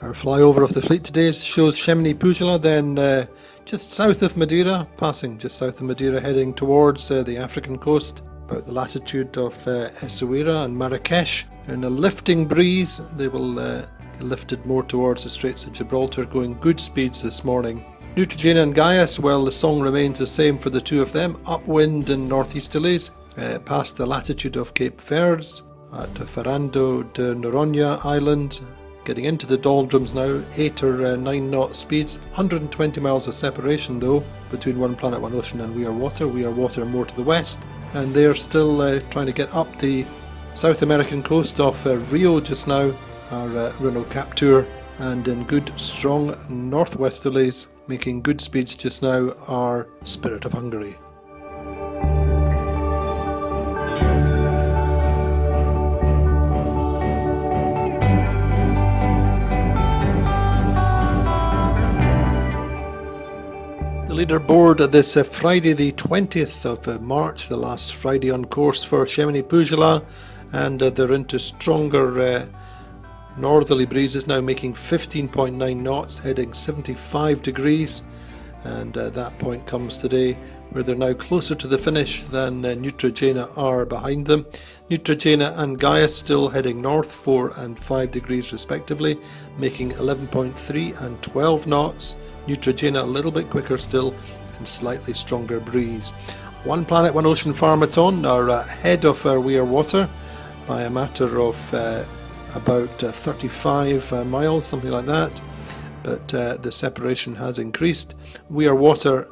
Our flyover of the fleet today shows Chamonix-Pujala, then just south of Madeira, passing just south of Madeira, heading towards the African coast, about the latitude of Essaouira and Marrakesh. In a lifting breeze, they will get lifted more towards the Straits of Gibraltar, going good speeds this morning. Neutrogena and Gaius, well, the song remains the same for the two of them, upwind and northeasterlies, past the latitude of Cape Verdes, at Ferrando de Noronha Island, getting into the doldrums now, 8 or 9 knot speeds, 120 miles of separation though, between One Planet One Ocean and We Are Water more to the west, and they are still trying to get up the South American coast off Rio just now, our Renault Captur, and in good strong northwesterlies, making good speeds just now, our Spirit of Hungary. Leaderboard this Friday the 20th of March, the last Friday on course for Chamonix-Pujala, and they're into stronger northerly breezes now, making 15.9 knots, heading 75 degrees, and that point comes today where they're now closer to the finish than Neutrogena are behind them. Neutrogena and Gaius still heading north, 4 and 5 degrees respectively, making 11.3 and 12 knots. Neutrogena a little bit quicker still, and slightly stronger breeze. One Planet One Ocean Pharmaton are ahead of We Are Water by a matter of about 35 miles, something like that, but the separation has increased. We Are Water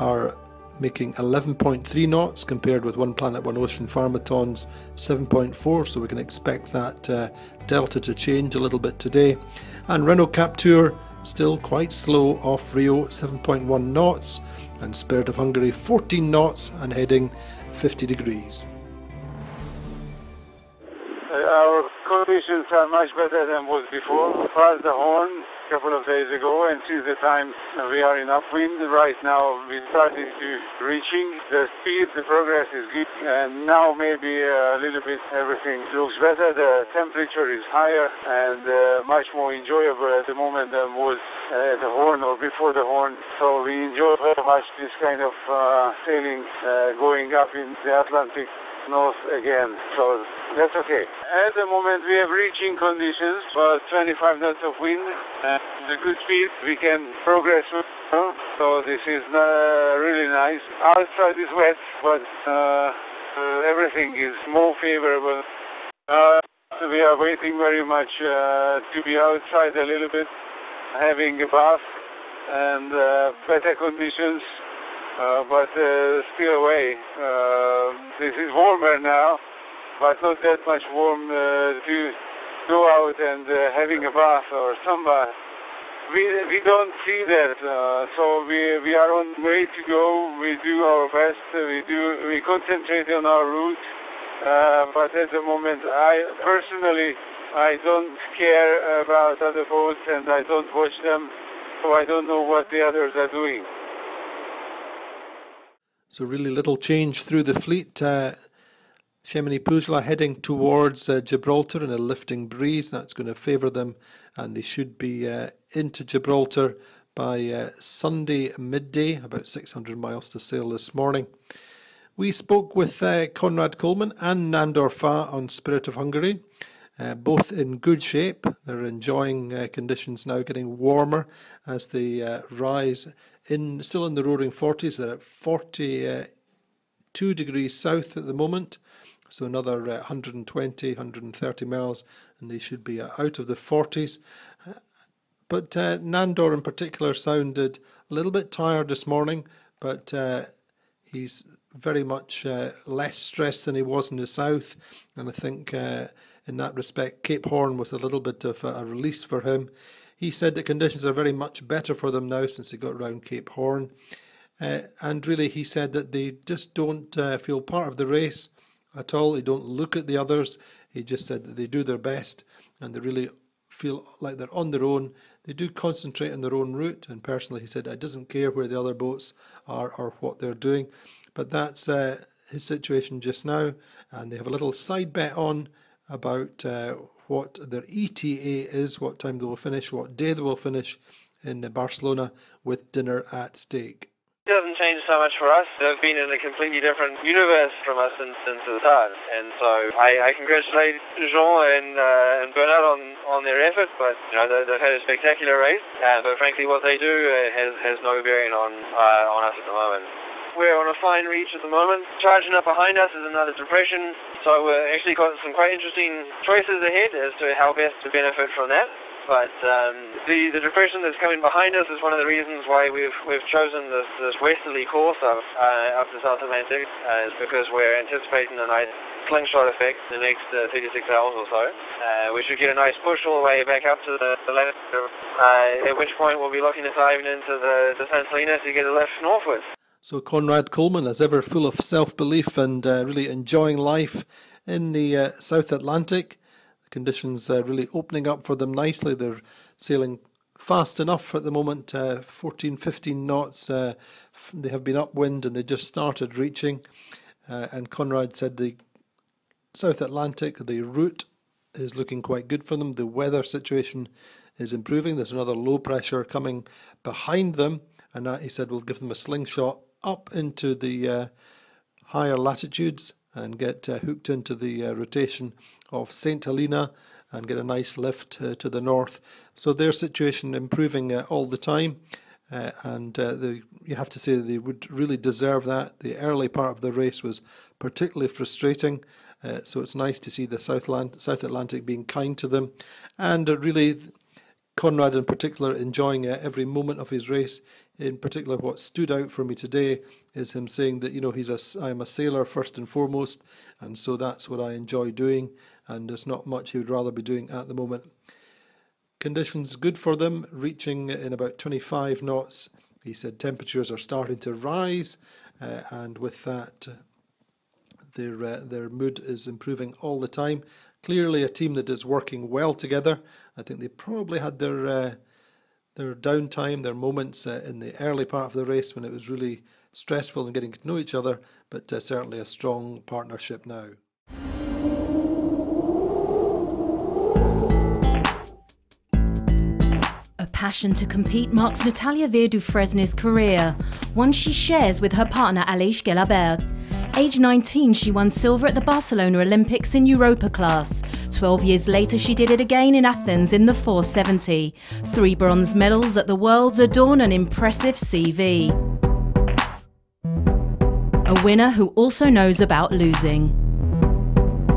are making 11.3 knots compared with One Planet One Ocean Pharmaton's 7.4, so we can expect that delta to change a little bit today. And Renault Captur still quite slow off Rio, 7.1 knots, and Spirit of Hungary 14 knots and heading 50 degrees. Our conditions are much better than was before. Passed the Horn a couple of days ago, and since the time we are in upwind right now, we started to reaching the speed. The progress is good, and now maybe a little bit everything looks better. The temperature is higher and much more enjoyable at the moment than was at the Horn or before the Horn. So we enjoy very much this kind of sailing, going up in the Atlantic north again, so that's okay. At the moment we have reaching conditions, about 25 knots of wind and a good speed. We can progress, so this is really nice. Outside is wet, but everything is more favorable. We are waiting very much to be outside a little bit, having a bath and better conditions. But still away. This is warmer now, but not that much warm to go out and having a bath or sunbath. We don't see that, so we are on the way to go. We do our best. We concentrate on our route. But at the moment, I don't care about other boats, and I don't watch them, so I don't know what the others are doing. So really little change through the fleet. Chamonix-Pujala heading towards Gibraltar in a lifting breeze. That's going to favour them, and they should be into Gibraltar by Sunday midday, about 600 miles to sail this morning. We spoke with Conrad Coleman and Nandor Fa on Spirit of Hungary, both in good shape. They're enjoying conditions now, getting warmer as they rise. Still in the roaring 40s, they're at 42 degrees south at the moment, so another 120, 130 miles, and they should be out of the 40s. But Nandor in particular sounded a little bit tired this morning, but he's very much less stressed than he was in the south, and I think in that respect Cape Horn was a little bit of a release for him. He said that conditions are very much better for them now since they got around Cape Horn. And really he said that they just don't feel part of the race at all. They don't look at the others. He just said that they do their best and they really feel like they're on their own. They do concentrate on their own route. And personally, he said, it doesn't care where the other boats are or what they're doing. But that's his situation just now. And they have a little side bet on about what their ETA is, what time they will finish, what day they will finish in Barcelona with dinner at stake. It doesn't change so much for us. They've been in a completely different universe from us since the start, and so I congratulate Jean and Bernard on their effort. But they've had a spectacular race, but frankly, what they do has no bearing on us at the moment. We're on a fine reach at the moment. Charging up behind us is another depression, so we've actually got some quite interesting choices ahead as to how best to benefit from that. But the depression that's coming behind us is one of the reasons why we've chosen this westerly course up the South Atlantic, is because we're anticipating a nice slingshot effect in the next 36 hours or so. We should get a nice push all the way back up to the latitude, at which point we'll be looking at diving into the St. Helena to get a lift northwards. So Conrad Coleman, as ever, full of self-belief and really enjoying life in the South Atlantic. Conditions really opening up for them nicely. They're sailing fast enough at the moment, 14, 15 knots. They have been upwind and they just started reaching. And Conrad said the South Atlantic, the route is looking quite good for them. The weather situation is improving. There's another low pressure coming behind them, and that, he said, will give them a slingshot up into the higher latitudes and get hooked into the rotation of St. Helena and get a nice lift to the north. So their situation improving all the time, and you have to say they would really deserve that. The early part of the race was particularly frustrating, so it's nice to see the South Atlantic being kind to them, and really Conrad in particular enjoying every moment of his race. In particular, what stood out for me today is him saying that, I am a sailor first and foremost, and so that's what I enjoy doing, and there's not much he would rather be doing at the moment. Conditions good for them, reaching in about 25 knots. He said temperatures are starting to rise, and with that, their mood is improving all the time. Clearly a team that is working well together. I think they probably had their downtime, their moments in the early part of the race when it was really stressful and getting to know each other, but certainly a strong partnership now. A passion to compete marks Natalia Vier-Dufresne's career, one she shares with her partner Aleix Gelabert. Age 19, she won silver at the Barcelona Olympics in Europa class. 12 years later, she did it again in Athens in the 470. 3 bronze medals at the Worlds adorn an impressive CV. A winner who also knows about losing.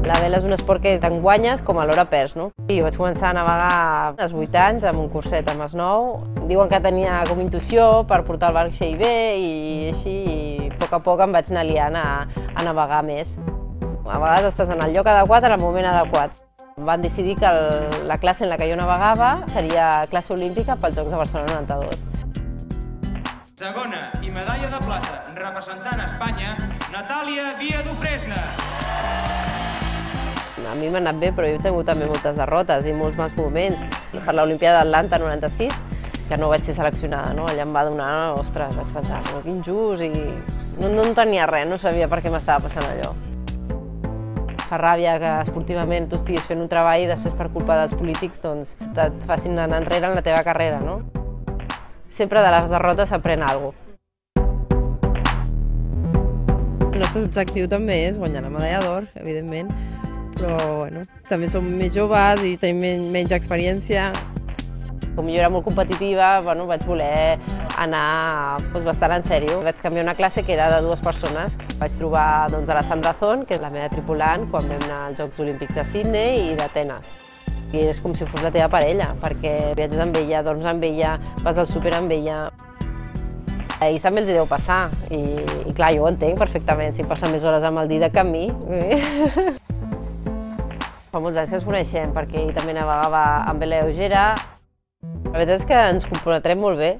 La vela és un esport que tant guanyes com alhora perds, no? Jo vaig començar a navegar als 8 anys amb un curset amb els 9. Diuen que tenia com intuïció per portar el vaixell bé i així, i a poc em vaig anar liant a navegar més. A vegades estàs en el lloc adequat en el moment adequat. Van decidir que la classe en la que jo navegava seria classe olímpica pels Jocs de Barcelona 92. Segona i medalla de plata, representant Espanya, Natàlia Vier-Dufresne. A mi m'ha anat bé, però jo he tingut també moltes derrotes i molts mals moments. Per l'Olimpiada d'Atlanta 96, que no vaig ser seleccionada, no? Allà em va donar, ostres, vaig pensar, però quin just, i no tenia res, no sabia per què m'estava passant allò. Fa ràbia que esportivament tu estiguis fent un treball i després per culpa dels polítics doncs et facin anar enrere en la teva carrera, no? Sempre de les derrotes s'aprèn alguna cosa. El nostre objectiu també és guanyar la medalla d'or, evidentment, però bueno, també som més joves i tenim menys experiència. Com jo era molt competitiva, vaig voler anar bastant en sèrio. Vaig canviar una classe que era de 2 persones. Vaig trobar a la Sandra Zon, que és la meva tripulant, quan vam anar als Jocs Olímpics de Sydney i d'Atenes. I és com si fos la teva parella, perquè viatges amb ella, dorms amb ella, vas al súper amb ella. A ells també els deu passar, i clar, jo ho entenc perfectament, si passa més hores amb el Didac que amb mi. Fa molts anys que ens coneixem, perquè ell també navegava amb vela lleugera. La veritat és que ens compenetrem molt bé.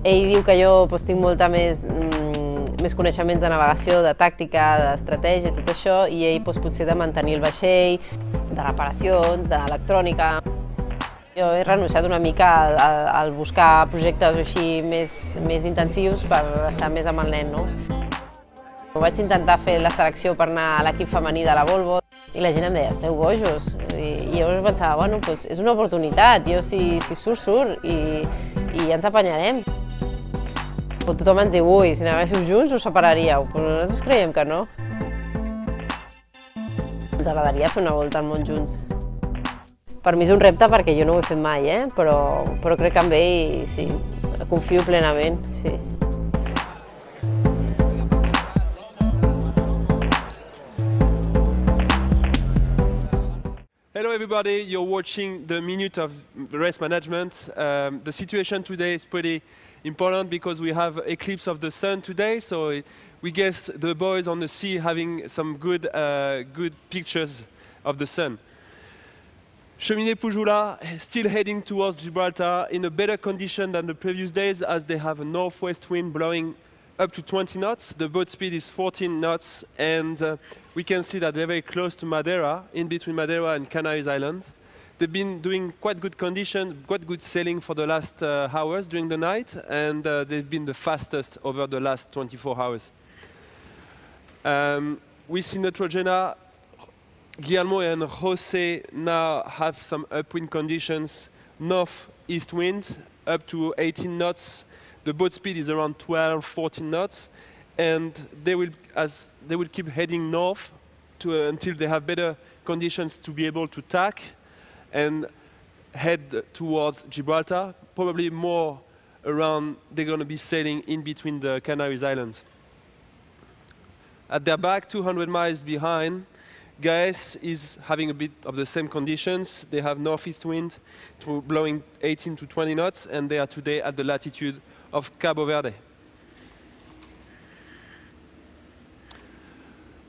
Ell diu que jo tinc molta més coneixements de navegació, de tàctica, d'estratègia, tot això, i ell potser de mantenir el vaixell, de reparacions, d'electrònica. Jo he renunciat una mica al buscar projectes així més intensius per estar més amb el nen, no? Vaig intentar fer la selecció per anar a l'equip femení de la Volvo. I la gent em deia, esteu bojos. I jo pensava, bueno, doncs és una oportunitat, jo si surt i ja ens apanyarem. Tothom ens diu, ui, si anàssiu junts us separaríeu, però nosaltres creiem que no. Ens agradaria fer una volta al món junts. Per mi és un repte perquè jo no ho he fet mai, però crec que amb ell sí, confio plenament, sí. Hello everybody, you're watching the Minute of Race Management. The situation today is pretty important because we have eclipse of the sun today, so we guess the boys on the sea having some good pictures of the sun. Cheminée Pujula still heading towards Gibraltar in a better condition than the previous days as they have a northwest wind blowing up to 20 knots. The boat speed is 14 knots and we can see that they're very close to Madeira, in between Madeira and Canary Islands. They've been doing quite good conditions, quite good sailing for the last hours during the night, and they've been the fastest over the last 24 hours. We see Neutrogena, Guillermo and Jose now have some upwind conditions, north-east wind up to 18 knots. The boat speed is around 12-14 knots, and they will keep heading north until they have better conditions to be able to tack and head towards Gibraltar. Probably more around, they're going to be sailing in between the Canary Islands. At their back, 200 miles behind, Gaes is having a bit of the same conditions. They have northeast wind blowing 18 to 20 knots, and they are today at the latitude of Cabo Verde.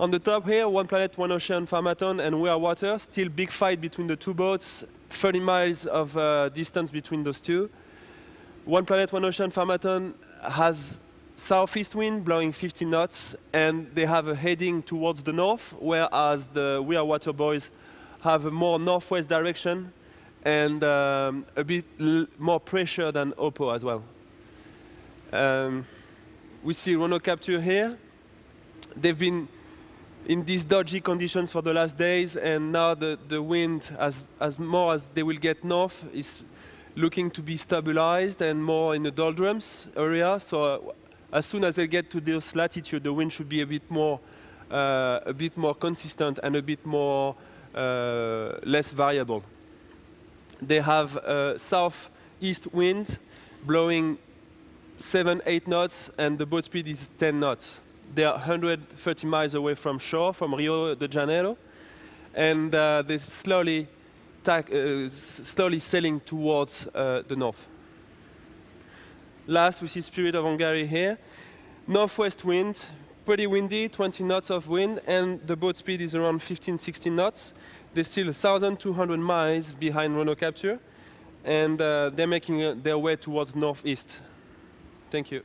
On the top here, One Planet, One Ocean, Farmaton and We Are Water. Still big fight between the two boats, 30 miles of distance between those two. One Planet, One Ocean, Farmaton has southeast wind blowing 15 knots, and they have a heading towards the north, whereas the We Are Water boys have a more northwest direction and a bit more pressure than Oppo as well. We see Renault Capture here. They've been in these dodgy conditions for the last days, and now the wind, as more as they will get north, is looking to be stabilized and more in the doldrums area. So as soon as they get to this latitude, the wind should be a bit more consistent and a bit more less variable. They have southeast wind blowing 7-8 knots, and the boat speed is 10 knots. They are 130 miles away from shore, from Rio de Janeiro, and they're slowly sailing towards the north. Last, we see Spirit of Hungary here. Northwest wind, pretty windy, 20 knots of wind, and the boat speed is around 15-16 knots. They're still 1,200 miles behind Renault Capture, and they're making their way towards northeast. Thank you.